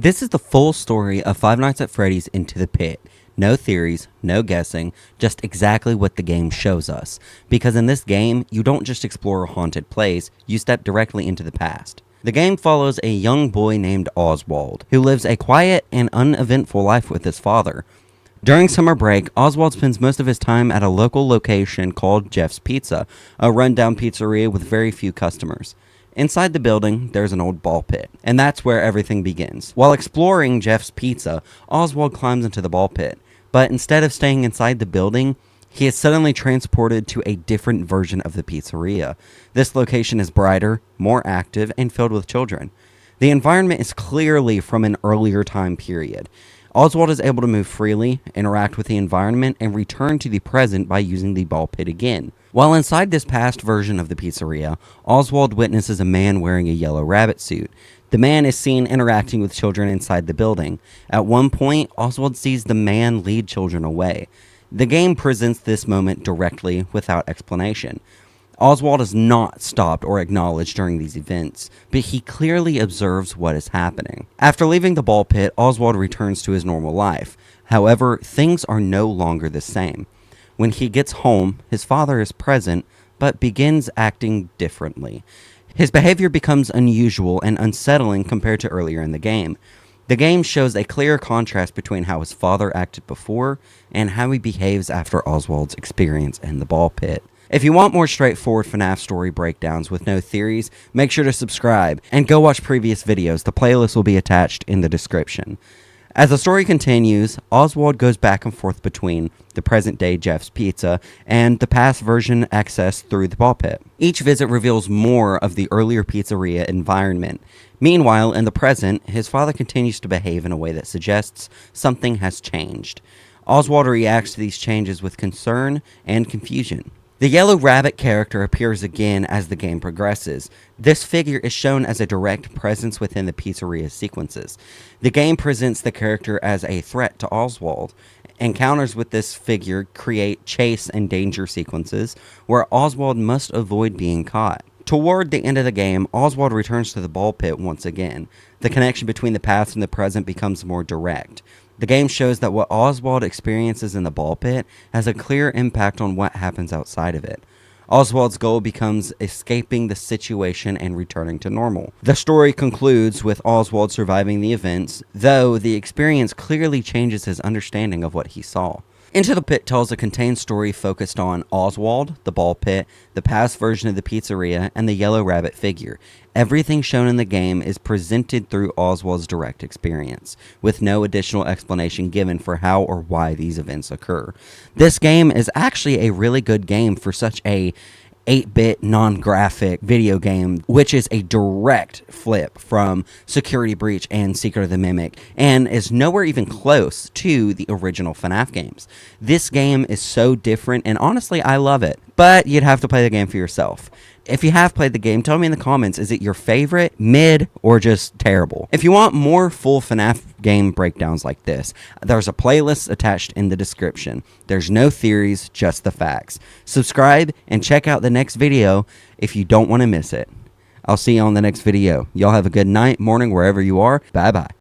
This is the full story of Five Nights at Freddy's Into the Pit. No theories, no guessing, just exactly what the game shows us. Because in this game, you don't just explore a haunted place, you step directly into the past. The game follows a young boy named Oswald, who lives a quiet and uneventful life with his father. During summer break, Oswald spends most of his time at a local location called Jeff's Pizza, a rundown pizzeria with very few customers. Inside the building, there's an old ball pit, and that's where everything begins. While exploring Jeff's Pizza, Oswald climbs into the ball pit, but instead of staying inside the building, he is suddenly transported to a different version of the pizzeria. This location is brighter, more active, and filled with children. The environment is clearly from an earlier time period. Oswald is able to move freely, interact with the environment, and return to the present by using the ball pit again. While inside this past version of the pizzeria, Oswald witnesses a man wearing a yellow rabbit suit. The man is seen interacting with children inside the building. At one point, Oswald sees the man lead children away. The game presents this moment directly without explanation. Oswald is not stopped or acknowledged during these events, but he clearly observes what is happening. After leaving the ball pit, Oswald returns to his normal life. However, things are no longer the same. When he gets home, his father is present, but begins acting differently. His behavior becomes unusual and unsettling compared to earlier in the game. The game shows a clear contrast between how his father acted before and how he behaves after Oswald's experience in the ball pit. If you want more straightforward FNAF story breakdowns with no theories, make sure to subscribe and go watch previous videos. The playlist will be attached in the description. As the story continues, Oswald goes back and forth between the present-day Jeff's Pizza and the past version accessed through the ball pit. Each visit reveals more of the earlier pizzeria environment. Meanwhile, in the present, his father continues to behave in a way that suggests something has changed. Oswald reacts to these changes with concern and confusion. The yellow rabbit character appears again as the game progresses. This figure is shown as a direct presence within the pizzeria sequences. The game presents the character as a threat to Oswald. Encounters with this figure create chase and danger sequences where Oswald must avoid being caught. Toward the end of the game, Oswald returns to the ball pit once again. The connection between the past and the present becomes more direct. The game shows that what Oswald experiences in the ball pit has a clear impact on what happens outside of it. Oswald's goal becomes escaping the situation and returning to normal. The story concludes with Oswald surviving the events, though the experience clearly changes his understanding of what he saw. Into the Pit tells a contained story focused on Oswald, the ball pit, the past version of the pizzeria, and the yellow rabbit figure. Everything shown in the game is presented through Oswald's direct experience, with no additional explanation given for how or why these events occur. This game is actually a really good game for such a 8-bit non-graphic video game, which is a direct flip from Security Breach and Secret of the Mimic, and is nowhere even close to the original FNAF games. This game is so different, and honestly, I love it. But you'd have to play the game for yourself. If you have played the game, tell me in the comments, is it your favorite, mid, or just terrible? If you want more full FNAF game breakdowns like this, there's a playlist attached in the description. There's no theories, just the facts. Subscribe and check out the next video if you don't want to miss it. I'll see you on the next video. Y'all have a good night, morning, wherever you are. Bye-bye.